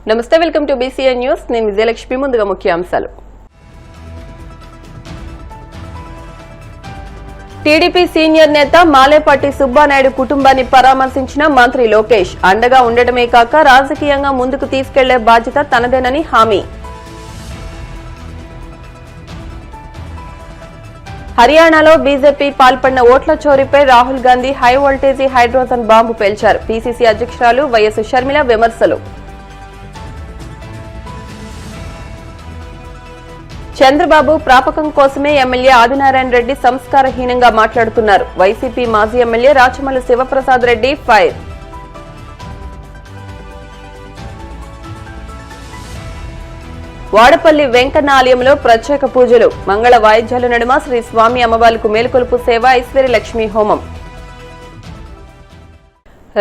నమస్తే, welcome to BCN news. నేను విజయలక్ష్మి. ముందుగా ముఖ్యాంశాలు. టీడీపీ సీనియర్ నేత మాలేపాటి సుబ్బానాయుడు కుటుంబాన్ని పరామర్శించిన మంత్రి లోకేష్. అండగా ఉండటమే కాక రాజకీయంగా ముందుకు తీసుకెళ్లే బాధ్యత తనదేనని హామీ. హర్యానాలో బీజేపీ పాల్పడిన ఓట్ల చోరీపై Rahul Gandhi high voltage hydrogen bomb పేల్చారు. పీసీసీ అధ్యక్షురాలు వైఎస్ షర్మిల విమర్శలు. చంద్రబాబు ప్రాపకం కోసమే ఎమ్మెల్యే ఆదినారాయణ రెడ్డి సంస్కారహీనంగా మాట్లాడుతున్నారు. వైసీపీ మాజీ ఎమ్మెల్యే రాచమల్లి శివప్రసాద్ రెడ్డి ఫైర్. వాడపల్లి వెంకన్న ఆలయంలో ప్రత్యేక పూజలు. మంగళ వాయిద్యాల నడుమ శ్రీ స్వామి అమ్మవార్లకు మేలుకొలుపు సేవ, ఐశ్వర్య లక్ష్మీ హోమం.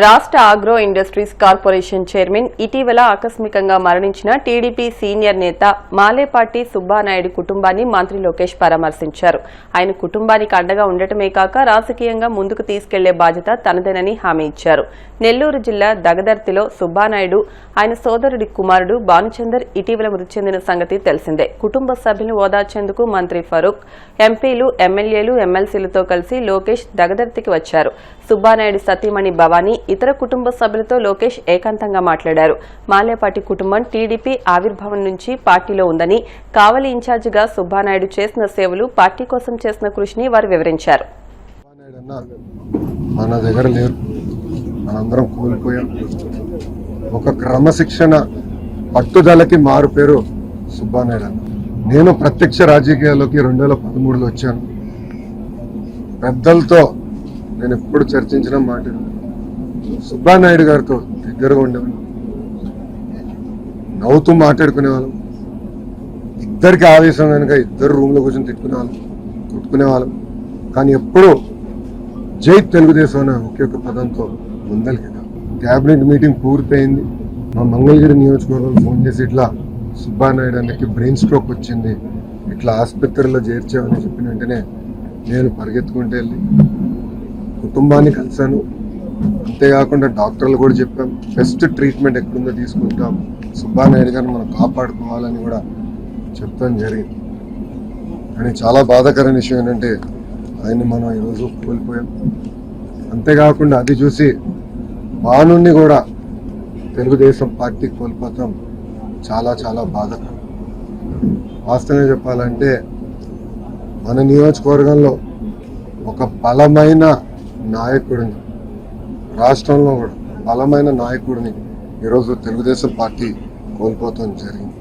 రాష్ట్ర ఆగ్రో ఇండస్ట్రీస్ కార్పొరేషన్ చైర్మన్ ఇటీవల ఆకస్మికంగా మరణించిన టీడీపీ సీనియర్ నేత మాలేపాటి సుబ్బానాయుడు కుటుంబాన్ని మంత్రి లోకేష్ పరామర్శించారు. ఆయన కుటుంబానికి అండగా ఉండటమే కాక రాజకీయంగా ముందుకు తీసుకెళ్లే బాధ్యత తనదేనని హామీ ఇచ్చారు. నెల్లూరు జిల్లా దగదర్తిలో సుబ్బానాయుడు, ఆయన సోదరుడి కుమారుడు భానుచందర్ ఇటీవల మృతి చెందిన సంగతి తెలిసిందే. కుటుంబ సభ్యులను ఓదార్చేందుకు మంత్రి ఫరూక్, ఎంపీలు, ఎమ్మెల్యేలు, ఎమ్మెల్సీలతో కలిసి లోకేష్ దగదర్తికి వచ్చారు. సుబ్బానాయుడు సతీమణి భవానీ, ఇతర కుటుంబ సభ్యులతో లోకేష్ ఏకాంతంగా మాట్లాడారు. మాలేపాటి కుటుంబం టీడీపీ ఆవిర్భావం నుంచి పార్టీలో ఉందని, కావలి ఇన్ఛార్జిగా సుబ్బానాయుడు చేసిన సేవలు, పార్టీ కోసం చేసిన కృషిని వారు వివరించారు. మన దగ్గర లేరు, మనందరం కోల్పోయాం. ఒక క్రమశిక్షణ పట్టుదలకి మారు పేరు సుబ్బానాయుడు అన్న. నేను ప్రత్యక్ష రాజకీయాల్లోకి 2013లో వచ్చాను. పెద్దలతో నేను ఎప్పుడు చర్చించిన మాట సుబ్బానాయుడు గారితో దగ్గరగా ఉండేవాళ్ళం, నవ్వుతూ మాట్లాడుకునేవాళ్ళం. ఇద్దరికి ఆవేశం కనుక ఇద్దరు రూమ్లో కూర్చొని తిట్టుకునేవాళ్ళం, కొట్టుకునేవాళ్ళం. కానీ ఎప్పుడూ జై తెలుగుదేశం అనే ఒకే ఒక పదంతో ముందలికి. క్యాబినెట్ మీటింగ్ పూర్తయింది. మా మంగళగిరి నియోజకవర్గం ఫోన్ చేసి ఇట్లా సుబ్బానాయుడు అన్నకి బ్రెయిన్ స్ట్రోక్ వచ్చింది, ఇట్లా ఆసుపత్రిలో చేర్చామని చెప్పిన వెంటనే నేను పరిగెత్తుకుంటూ వెళ్ళి కుటుంబాన్ని కలిశాను. అంతేకాకుండా డాక్టర్లు కూడా చెప్పాం, బెస్ట్ ట్రీట్మెంట్ ఎక్కడుందో తీసుకుంటాం, సుబ్బానాయుడు గారిని మనం కాపాడుకోవాలని కూడా చెప్తాం జరిగింది. కానీ చాలా బాధాకరమైన విషయం ఏంటంటే ఆయన్ని మనం ఈరోజు కోల్పోయాం. అంతేకాకుండా అది చూసి భానుని కూడా తెలుగుదేశం పార్టీ కోల్పోతాం చాలా చాలా బాధాకరం. వాస్తవంగా చెప్పాలంటే మన నియోజకవర్గంలో ఒక బలమైన నాయకుడిని, రాష్ట్రంలో కూడా బలమైన నాయకుడిని ఈరోజు తెలుగుదేశం పార్టీ కోల్పోతాం జరిగింది.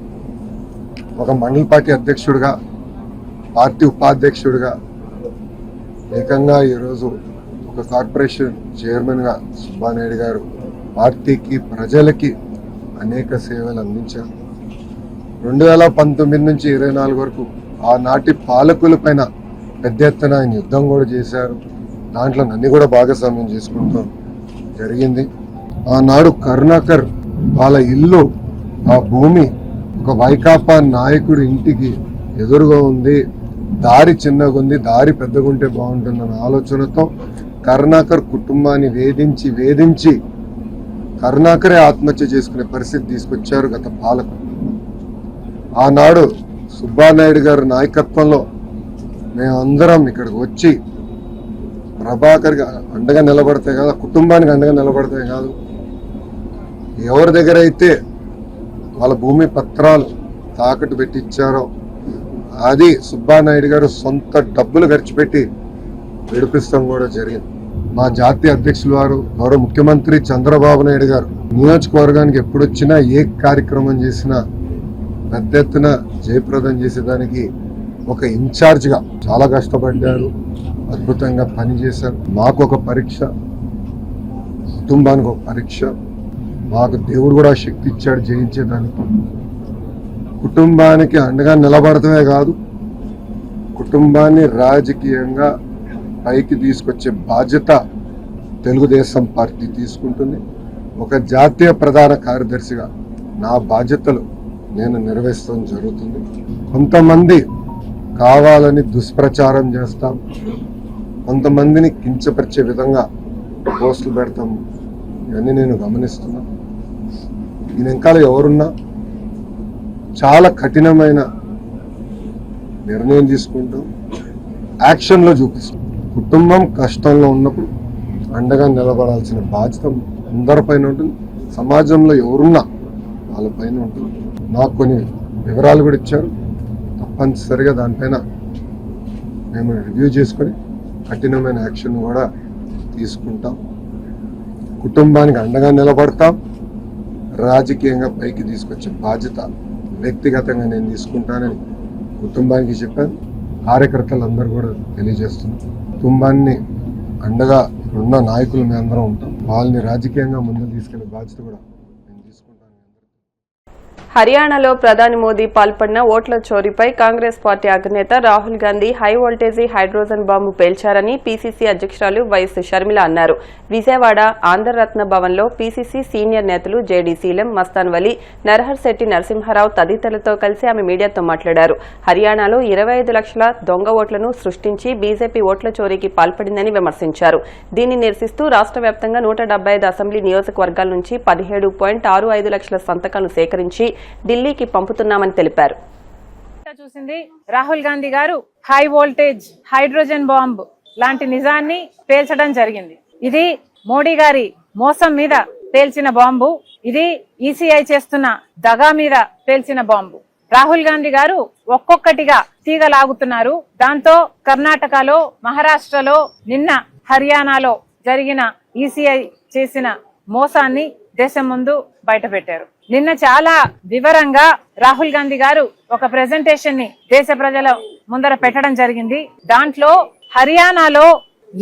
ఒక మండల పార్టీ అధ్యక్షుడిగా, పార్టీ ఉపాధ్యక్షుడిగా, ఏకంగా ఈరోజు ఒక కార్పొరేషన్ చైర్మన్గా సుబ్బానాయుడు గారు పార్టీకి, ప్రజలకి అనేక సేవలు అందించారు. 2019 నుంచి 24 వరకు ఆనాటి పాలకుల పైన పెద్ద ఎత్తున ఆయన యుద్ధం కూడా చేశారు. దాంట్లో నన్ను కూడా భాగస్వామ్యం చేసుకుంటాం జరిగింది. ఆనాడు కరుణాకర్ వాళ్ళ ఇల్లు, ఆ భూమి ఒక వైకాపా నాయకుడి ఇంటికి ఎదురుగా ఉంది, దారి చిన్నగా ఉంది, దారి పెద్దగా ఉంటే బాగుంటుందన్న ఆలోచనతో కరుణాకర్ కుటుంబాన్ని వేధించి కరుణాకరే ఆత్మహత్య చేసుకునే పరిస్థితి తీసుకొచ్చారు గత పాలకులు. ఆనాడు సుబ్బానాయుడు గారి నాయకత్వంలో మేమందరం ఇక్కడికి వచ్చి ప్రభాకర్కి అండగా నిలబడతాయి కాదు, కుటుంబానికి అండగా నిలబడతాయి కాదు, ఎవరి దగ్గర అయితే వాళ్ళ భూమి పత్రాలు తాకట్టు పెట్టి ఇచ్చారో అది సుబ్బానాయుడు గారు సొంత డబ్బులు ఖర్చు పెట్టి విడిపిస్తాం కూడా జరిగింది. మా జాతీయ అధ్యక్షులు వారు, గౌరవ ముఖ్యమంత్రి చంద్రబాబు నాయుడు గారు నియోజకవర్గానికి ఎప్పుడొచ్చినా ఏ కార్యక్రమం చేసినా పెద్ద ఎత్తున జయప్రదం చేసేదానికి ఒక ఇన్ఛార్జ్గా చాలా కష్టపడ్డారు, అద్భుతంగా పనిచేశారు. మాకు ఒక పరీక్ష, కుటుంబానికి ఒక పరీక్ష. మాకు దేవుడు కూడా శక్తి ఇచ్చాడు జయించేదానికి. కుటుంబానికి అండగా నిలబడటమే కాదు, కుటుంబాన్ని రాజకీయంగా పైకి తీసుకొచ్చే బాధ్యత తెలుగుదేశం పార్టీ తీసుకుంటుంది. ఒక జాతీయ ప్రధాన కార్యదర్శిగా నా బాధ్యతలు నేను నిర్వహిస్తాం జరుగుతుంది. కొంతమంది కావాలని దుష్ప్రచారం చేస్తాం, కొంతమందిని కించపరిచే విధంగా పోస్టులు పెడతాం, ఇవన్నీ నేను గమనిస్తున్నా. ఈయన వెనకాల ఎవరున్నా చాలా కఠినమైన నిర్ణయం తీసుకుంటాం, యాక్షన్లో చూపిస్తాం. కుటుంబం కష్టంలో ఉన్నప్పుడు అండగా నిలబడాల్సిన బాధ్యత అందరిపైన ఉంటుంది. సమాజంలో ఎవరున్నా వాళ్ళపైన ఉంటుంది. నాకు కొన్ని వివరాలు కూడా ఇచ్చారు. తప్పనిసరిగా దానిపైన మేము రివ్యూ చేసుకొని కఠినమైన యాక్షన్ కూడా తీసుకుంటాం. కుటుంబానికి అండగా నిలబడతాం. రాజకీయంగా పైకి తీసుకొచ్చే బాధ్యత వ్యక్తిగతంగా నేను తీసుకుంటానని కుటుంబానికి చెప్పాను. కార్యకర్తలందరూ కూడా తెలియజేస్తున్నాం. కుటుంబాన్ని అండగా ఉన్న నాయకులు మేము అందరం ఉంటాం. వాళ్ళని రాజకీయంగా ముందుకు తీసుకెళ్లే బాధ్యత కూడా నేను తీసుకుంటాను. హర్యానాలో ప్రధాని మోదీ పాల్పడిన ఓట్ల చోరీపై కాంగ్రెస్ పార్టీ అగ్రనేత Rahul Gandhi high voltage hydrogen bomb పేల్చారని పీసీసీ అధ్యక్షురాలు వైఎస్ షర్మిల అన్నారు. విజయవాడ ఆంధ్రరత్న భవన్లో పీసీసీ సీనియర్ నేతలు జేడీసీలం మస్తాన్ వలి, నరహర్ శెట్టి నరసింహారావు తదితరులతో కలిసి ఆమె మీడియాతో మాట్లాడారు. హర్యానాలో 25 లక్షల దొంగ ఓట్లను సృష్టించి బీజేపీ ఓట్ల చోరీకి పాల్పడిందని విమర్శించారు. దీన్ని నిరసిస్తూ రాష్ట్ర వ్యాప్తంగా 175 అసెంబ్లీ నియోజకవర్గాల నుంచి 17.65 లక్షల సంతకాలను సేకరించి ఢిల్లీకి పంపుతున్నామని తెలిపారు. చూసింది రాహుల్ గాంధీ గారు హై వోల్టేజ్ హైడ్రోజన్ బాంబ్ లాంటి నిజాన్ని పేల్చడం జరిగింది. ఇది మోడీ గారి మోసం మీద పేల్చిన బాంబు. ఇది ఈసీఐ చేస్తున్న దగా మీద పేల్చిన బాంబు. రాహుల్ గాంధీ గారు ఒక్కొక్కటిగా తీగలాగుతున్నారు. దాంతో కర్ణాటకలో, మహారాష్ట్రలో, నిన్న హర్యానాలో జరిగిన ఈసీఐ చేసిన మోసాన్ని దేశం ముందు బయటపెట్టారు. నిన్న చాలా వివరంగా రాహుల్ గాంధీ గారు ఒక ప్రెజెంటేషన్ ని దేశ ప్రజల ముందర పెట్టడం జరిగింది. దాంట్లో హర్యానాలో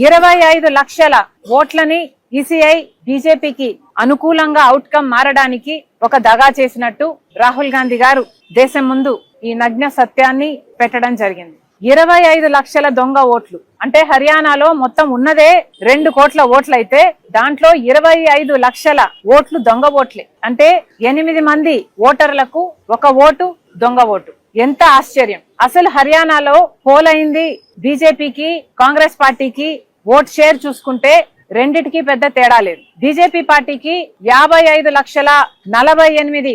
25 లక్షల ఓట్లని ఈసీఐ బీజేపీకి అనుకూలంగా అవుట్కమ్ మారడానికి ఒక దగా చేసినట్టు రాహుల్ గాంధీ గారు దేశం ముందు ఈ నగ్న సత్యాన్ని పెట్టడం జరిగింది. 25 లక్షల దొంగ ఓట్లు అంటే హర్యానాలో మొత్తం ఉన్నదే 2 కోట్ల ఓట్లయితే దాంట్లో 25 లక్షల ఓట్లు దొంగ ఓట్లే. అంటే 8 మంది ఓటర్లకు 1 ఓటు దొంగ ఓటు. ఎంత ఆశ్చర్యం! అసలు హర్యానాలో పోల్ అయింది బీజేపీకి, కాంగ్రెస్ పార్టీకి ఓట్ షేర్ చూసుకుంటే రెండిటికి పెద్ద తేడా లేదు. బీజేపీ పార్టీకి 55,48,000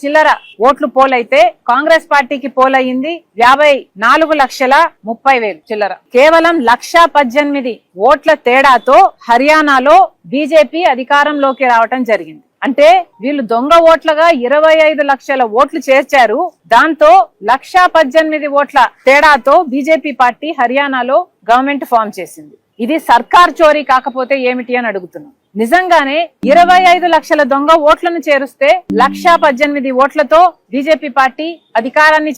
చిల్లర ఓట్లు పోలైతే కాంగ్రెస్ పార్టీకి పోలయ్యింది 54,30,000 చిల్లర. కేవలం 1,18,000 ఓట్ల తేడాతో హర్యానాలో బీజేపీ అధికారంలోకి రావటం జరిగింది. అంటే వీళ్ళు దొంగ ఓట్లుగా 25 లక్షల ఓట్లు చేర్చారు. దాంతో 1,18,000 ఓట్ల తేడాతో బీజేపీ పార్టీ హర్యానాలో గవర్నమెంట్ ఫామ్ చేసింది. ఇది సర్కార్ చోరీ కాకపోతే ఏమిటి అని అడుగుతున్నాం. నిజంగానే 25 లక్షల దొంగ ఓట్లను చేరుస్తే 1,18,000 ఓట్లతో బీజేపీ పార్టీ అధికారాన్ని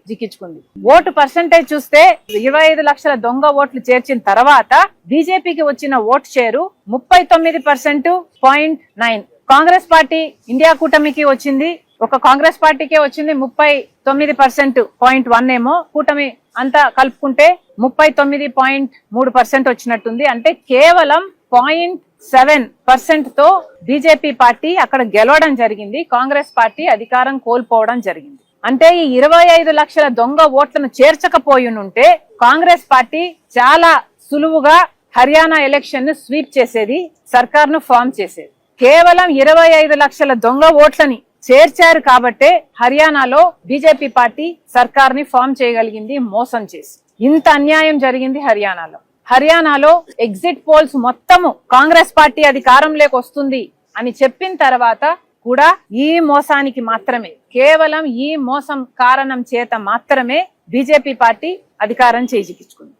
జిక్కించుకుంది. ఓటు పర్సెంటేజ్ చూస్తే 25 లక్షల దొంగ ఓట్లు చేర్చిన తర్వాత బీజేపీకి వచ్చిన vote share 39%.9. Congress party India కూటమికి వచ్చింది, ఒక కాంగ్రెస్ పార్టీకే వచ్చింది 39%.1 ఏమో. కూటమి అంతా కలుపుకుంటే 39.3% వచ్చినట్టుంది. అంటే కేవలం 0.7% తో బీజేపీ పార్టీ అక్కడ గెలవడం జరిగింది. కాంగ్రెస్ పార్టీ అధికారం కోల్పోవడం జరిగింది. అంటే ఈ 25 లక్షల దొంగ ఓట్లను చేర్చకపోయినుంటే కాంగ్రెస్ పార్టీ చాలా సులువుగా హర్యానా ఎలక్షన్ ను స్వీప్ చేసేది, సర్కార్ ను ఫామ్ చేసేది. కేవలం 25 లక్షల దొంగ ఓట్లని చేర్చారు కాబట్టే హర్యానాలో బీజేపీ పార్టీ సర్కార్ ని ఫామ్ చేయగలిగింది మోసం చేసి. ఇంత అన్యాయం జరిగింది హర్యానాలో. హర్యానాలో ఎగ్జిట్ పోల్స్ మొత్తము కాంగ్రెస్ పార్టీ అధికారంలోకి వస్తుంది అని చెప్పిన తర్వాత కూడా ఈ మోసానికి మాత్రమే, కేవలం ఈ మోసం కారణం చేత మాత్రమే బీజేపీ పార్టీ అధికారం చేజిక్కించుకుంది.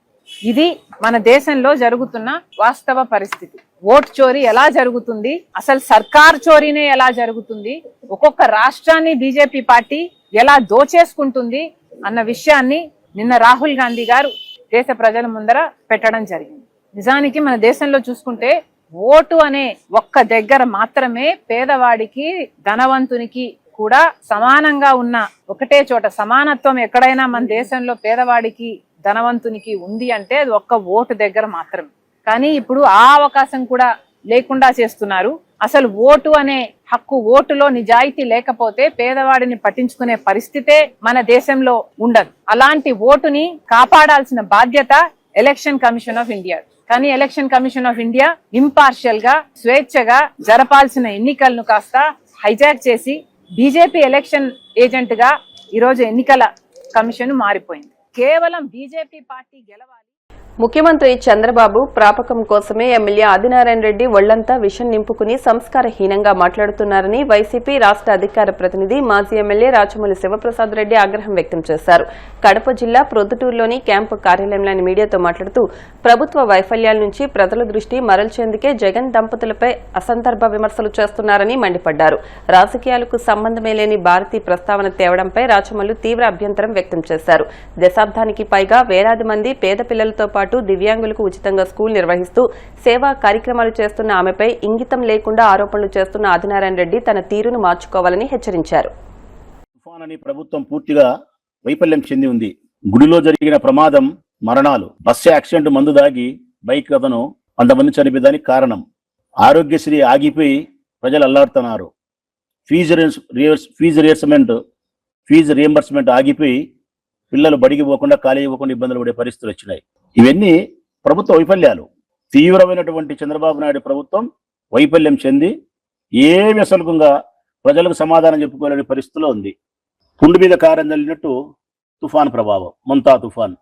ఇది మన దేశంలో జరుగుతున్న వాస్తవ పరిస్థితి. ఓట్ చోరీ ఎలా జరుగుతుంది, అసలు సర్కార్ చోరీనే ఎలా జరుగుతుంది, ఒక్కొక్క రాష్ట్రాన్ని బీజేపీ పార్టీ ఎలా దోచేసుకుంటుంది అన్న విషయాన్ని నిన్న రాహుల్ గాంధీ గారు దేశ ప్రజల ముందర పెట్టడం జరిగింది. నిజానికి మన దేశంలో చూసుకుంటే ఓటు అనే ఒక్క దగ్గర మాత్రమే పేదవాడికి ధనవంతునికి కూడా సమానంగా ఉన్న ఒకటే చోట సమానత్వం ఎక్కడైనా మన దేశంలో పేదవాడికి ధనవంతునికి ఉంది అంటే అది ఒక్క ఓటు దగ్గర మాత్రమే. కానీ ఇప్పుడు ఆ అవకాశం కూడా లేకుండా చేస్తున్నారు. అసలు ఓటు అనే హక్కు, ఓటులో నిజాయితీ లేకపోతే పేదవాడిని పట్టించుకునే పరిస్థితే మన దేశంలో ఉండదు. అలాంటి ఓటుని కాపాడాల్సిన బాధ్యత ఎలక్షన్ కమిషన్ ఆఫ్ ఇండియా. కానీ election commission of India impartial గా, స్వేచ్ఛగా జరపాల్సిన ఎన్నికలను కాస్త హైజాక్ చేసి బీజేపీ ఎలక్షన్ ఏజెంట్ గా ఈరోజు ఎన్నికల కమిషన్ మారిపోయింది. కేవలం బీజేపీ పార్టీ గెలవాలి. ముఖ్యమంత్రి చంద్రబాబు ప్రాపకం కోసమే ఎమ్మెల్యే ఆదినారాయణ రెడ్డి ఒళ్లంతా విషం నింపుకుని సంస్కారహీనంగా మాట్లాడుతున్నారని వైసీపీ రాష్ట్ర అధికార ప్రతినిధి మాజీ ఎమ్మెల్యే రాచమల్లి శివప్రసాద్ రెడ్డి ఆగ్రహం వ్యక్తం చేశారు. కడప జిల్లా ప్రొద్దుటూరులోని క్యాంపు కార్యాలయంలోని మీడియాతో మాట్లాడుతూ ప్రభుత్వ వైఫల్యాల నుంచి ప్రజల దృష్టి మరల్చేందుకే జగన్ దంపతులపై అసందర్భ విమర్శలు చేస్తున్నారని మండిపడ్డారు. రాజకీయాలకు సంబంధమే లేని భారతీ ప్రస్తావన తేవడంపై రాచమల్లు తీవ్ర అభ్యంతరం వ్యక్తం చేశారు. దశాబ్దానికి పైగా వేలాది మంది పేద పిల్లలతో పాటు దివ్యాంగులకు ఉచితంగా స్కూల్ నిర్వహిస్తూ సేవా కార్యక్రమాలు చేస్తున్న ఆమెపై ఇంగితం లేకుండా ఆరోపణలు చేస్తున్న ఆదినారాయణ రెడ్డి తన తీరును మార్చుకోవాలని హెచ్చరించారు. తుఫాన్ అని ప్రభుత్వం పూర్తిగా వైఫల్యం చెంది ఉంది. గుడిలో జరిగిన ప్రమాదం, మరణాలు, బస్సు యాక్సిడెంట్, మందు దాగి బైక్ అతను 100 మంది చనిపోయేదానికి కారణం. ఆరోగ్యశ్రీ ఆగిపోయి ప్రజలు అల్లాడుతున్నారు. ఫీజు రియంబర్స్మెంట్ ఆగిపోయి పిల్లలు బడికి పోకుండా కాలేజీ పోకుండా ఇబ్బందులు పడే పరిస్థితులు వచ్చినాయి. ఇవన్నీ ప్రభుత్వ వైఫల్యాలు. తీవ్రమైనటువంటి చంద్రబాబు నాయుడు ప్రభుత్వం వైఫల్యం చెంది ఏమి అసలుగా ప్రజలకు సమాధానం చెప్పుకోలేని పరిస్థితిలో ఉంది. పుండు మీద కారం చల్లినట్టు తుఫాన్ ప్రభావం, మొంతా తుఫాన్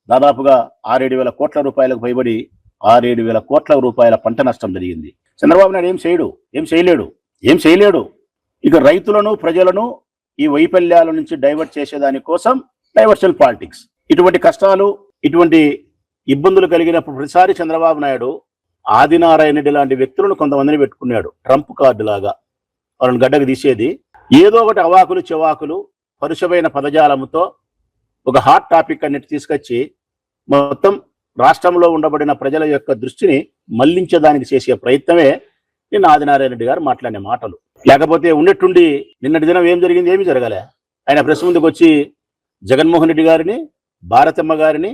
దాదాపుగా 6-7 వేల కోట్ల రూపాయలకు పైబడి 6-7 వేల కోట్ల రూపాయల పంట నష్టం జరిగింది. చంద్రబాబు నాయుడు ఏం చేయలేడు. ఇక రైతులను, ప్రజలను ఈ వైఫల్యాల నుంచి డైవర్ట్ చేసేదాని కోసం డైవర్షనల్ పాలిటిక్స్. ఇటువంటి కష్టాలు, ఇటువంటి ఇబ్బందులు కలిగినప్పుడు ప్రతిసారి చంద్రబాబు నాయుడు ఆదినారాయణ రెడ్డి లాంటి వ్యక్తులను కొంతమందిని పెట్టుకున్నాడు. ట్రంప్ కార్డు లాగా వాళ్ళని గడ్డకు తీసేది. ఏదో ఒకటి అవాకులు చెవాకులు పరుషమైన పదజాలముతో ఒక హాట్ టాపిక్ అన్నిటి తీసుకొచ్చి మొత్తం రాష్ట్రంలో ఉండబడిన ప్రజల యొక్క దృష్టిని మళ్లించడానికి చేసే ప్రయత్నమే నిన్న ఆదినారాయణ రెడ్డి గారు మాట్లాడిన మాటలు. లేకపోతే ఉన్నట్టుండి నిన్నటి దినం ఏం జరిగింది? ఏమి జరగలే. ఆయన ప్రెస్ ముందుకు వచ్చి జగన్మోహన్ రెడ్డి గారిని, భారతమ్మ గారిని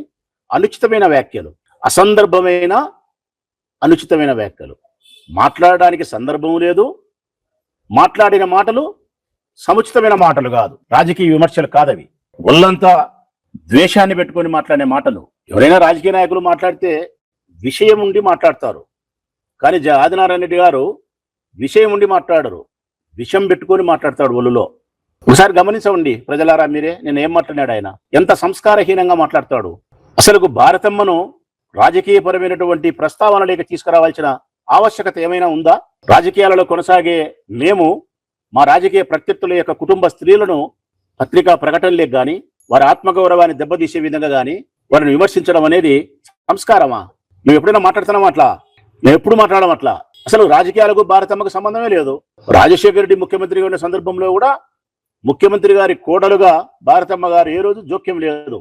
అనుచితమైన వ్యాఖ్యలు, అసందర్భమైన అనుచితమైన వ్యాఖ్యలు, మాట్లాడడానికి సందర్భం లేదు, మాట్లాడిన మాటలు సముచితమైన మాటలు కాదు, రాజకీయ విమర్శలు కాదవి, ఒళ్ళంతా ద్వేషాన్ని పెట్టుకొని మాట్లాడే మాటలు. ఎవరైనా రాజకీయ నాయకులు మాట్లాడితే విషయం ఉండి మాట్లాడతారు, కానీ ఆదినారాయణ రెడ్డి గారు విషయం ఉండి మాట్లాడరు, విషం పెట్టుకొని మాట్లాడతాడు ఒళ్ళులో. ఒకసారి గమనించండి ప్రజలారా మీరే, నేను ఏం మాట్లాడాడు ఆయన, ఎంత సంస్కారహీనంగా మాట్లాడతాడు. అసలు భారతమ్మను రాజకీయపరమైనటువంటి ప్రస్తావనలోకి తీసుకురావాల్సిన ఆవశ్యకత ఏమైనా ఉందా? రాజకీయాలలో కొనసాగే మేము మా రాజకీయ ప్రత్యర్థుల యొక్క కుటుంబ స్త్రీలను పత్రికా ప్రకటనలకు కానీ, వారి ఆత్మగౌరవాన్ని దెబ్బతీసే విధంగా కానీ వారిని విమర్శించడం అనేది సంస్కారమా? మేము ఎప్పుడైనా మాట్లాడుతున్నాం అట్లా? మేము ఎప్పుడు మాట్లాడడం అట్లా? అసలు రాజకీయాలకు భారతమ్మకు సంబంధమే లేదు. రాజశేఖర రెడ్డి ముఖ్యమంత్రిగా ఉన్న సందర్భంలో కూడా ముఖ్యమంత్రి గారి కోడలుగా భారతమ్మ గారు ఏ రోజు జోక్యం లేదు.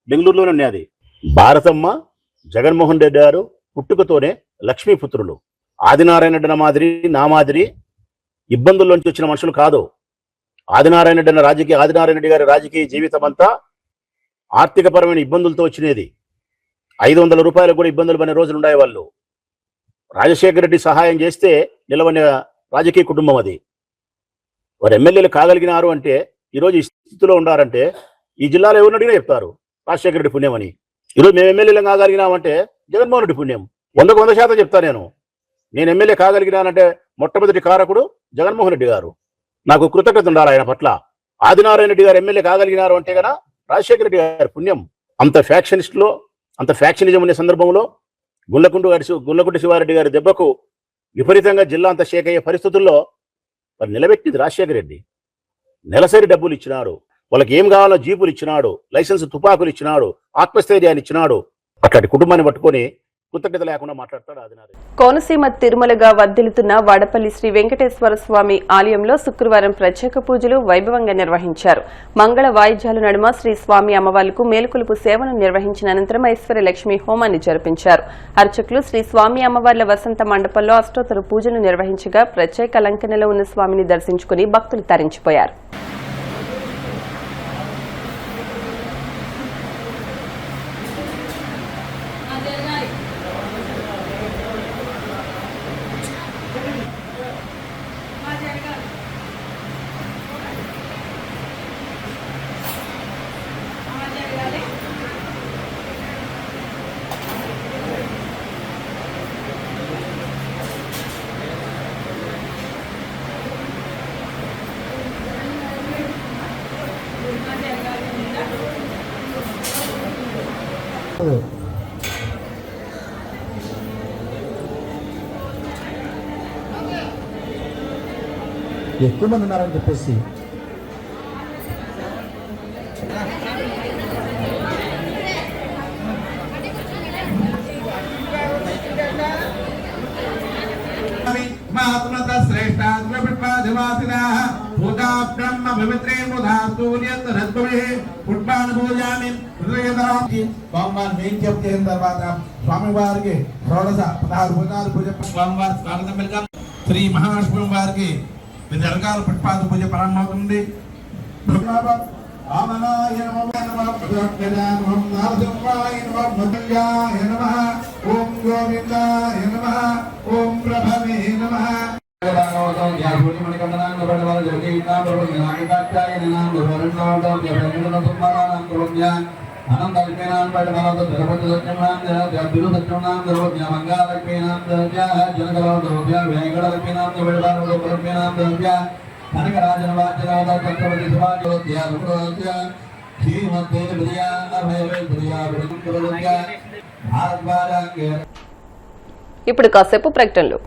బెంగళూరులోనే ఉన్నది. భారతమ్మ, జగన్మోహన్ రెడ్డి గారు పుట్టుకతోనే లక్ష్మీపుత్రులు. ఆదినారాయణ రెడ్డి మాదిరి, నా మాదిరి ఇబ్బందుల్లోంచి వచ్చిన మనుషులు కాదు. ఆదినారాయణ రెడ్డి గారి రాజకీయ జీవితం అంతా ఆర్థికపరమైన ఇబ్బందులతో వచ్చినది. 500 రూపాయలకు కూడా ఇబ్బందులు పడిన రోజులు ఉన్నాయి. వాళ్ళు రాజశేఖర రెడ్డి సహాయం చేస్తే నిలవని రాజకీయ కుటుంబం అది. వారు ఎమ్మెల్యేలు కాగలిగినారు అంటే, ఈరోజు ఈ స్థితిలో ఉన్నారంటే ఈ జిల్లాలో ఎవరిని అడిగినా చెప్తారు రాజశేఖర రెడ్డి పుణ్యం అని. ఈరోజు మేము ఎమ్మెల్యేలు కాగలిగినామంటే జగన్మోహన్ రెడ్డి పుణ్యం. 100% చెప్తా. నేను ఎమ్మెల్యే కాగలిగినానంటే మొట్టమొదటి కారకుడు జగన్మోహన్ రెడ్డి గారు. నాకు కృతజ్ఞత ఉండాలి ఆయన పట్ల. ఆదినారాయణ రెడ్డి గారు ఎమ్మెల్యే కాగలిగినారు అంటే కదా రాజశేఖర రెడ్డి గారి పుణ్యం. అంత ఫ్యాక్షనిస్టులో, అంత ఫ్యాక్షనిజం ఉండే సందర్భంలో గుండ్లకుంట శివారెడ్డి గారి దెబ్బకు విపరీతంగా జిల్లా అంతా షేక్ అయ్యే పరిస్థితుల్లో మరి నిలబెట్టింది రాజశేఖర రెడ్డి. నెలసరి డబ్బులు ఇచ్చినాడు, వాళ్ళకి ఏం కావాలో జీపులు ఇచ్చినాడు, లైసెన్స్ తుపాకులు ఇచ్చినాడు, ఆత్మస్థైర్యాన్ని ఇచ్చినాడు. అట్లాంటి కుటుంబాన్ని పట్టుకొని కృతజ్ఞత లేకుండా మాట్లాడతాడు ఆదినారాయణ. కోనసీమ తిరుమలగా వర్ధిల్లుతున్న వాడపల్లి శ్రీ వెంకటేశ్వర స్వామి ఆలయంలో శుక్రవారం ప్రత్యేక పూజలు వైభవంగా నిర్వహించారు. మంగళ వాయిద్యాల నడుమ శ్రీ స్వామి అమ్మవార్లకు మేలుకొలుపు సేవను నిర్వహించిన అనంతరం ఐశ్వర్య లక్ష్మి హోమాన్ని జరిపించారు. అర్చకులు శ్రీ స్వామి అమ్మవార్ల వసంత మండపంలో అష్టోత్తర పూజలు నిర్వహించగా ప్రత్యేక అలంకరణలో ఉన్న స్వామిని దర్శించుకుని భక్తులు తరించిపోయారు. ఎక్కువ మంది ఉన్నారని చెప్పేసి చేసిన తర్వాత స్వామివారికి షోడశ 16 భోజనాలు పూజ స్వామివారి స్వాగతం పలికాం. శ్రీ మహాలక్ష్మి వారికి 10 రకాల పుష్పాలు పూజ ప్రారంభమవుతుంది. ఓం గోవిందాయ నమః, ఓం ప్రభవే నమః. ఇప్పుడు కాసేపు ప్రకటనలు.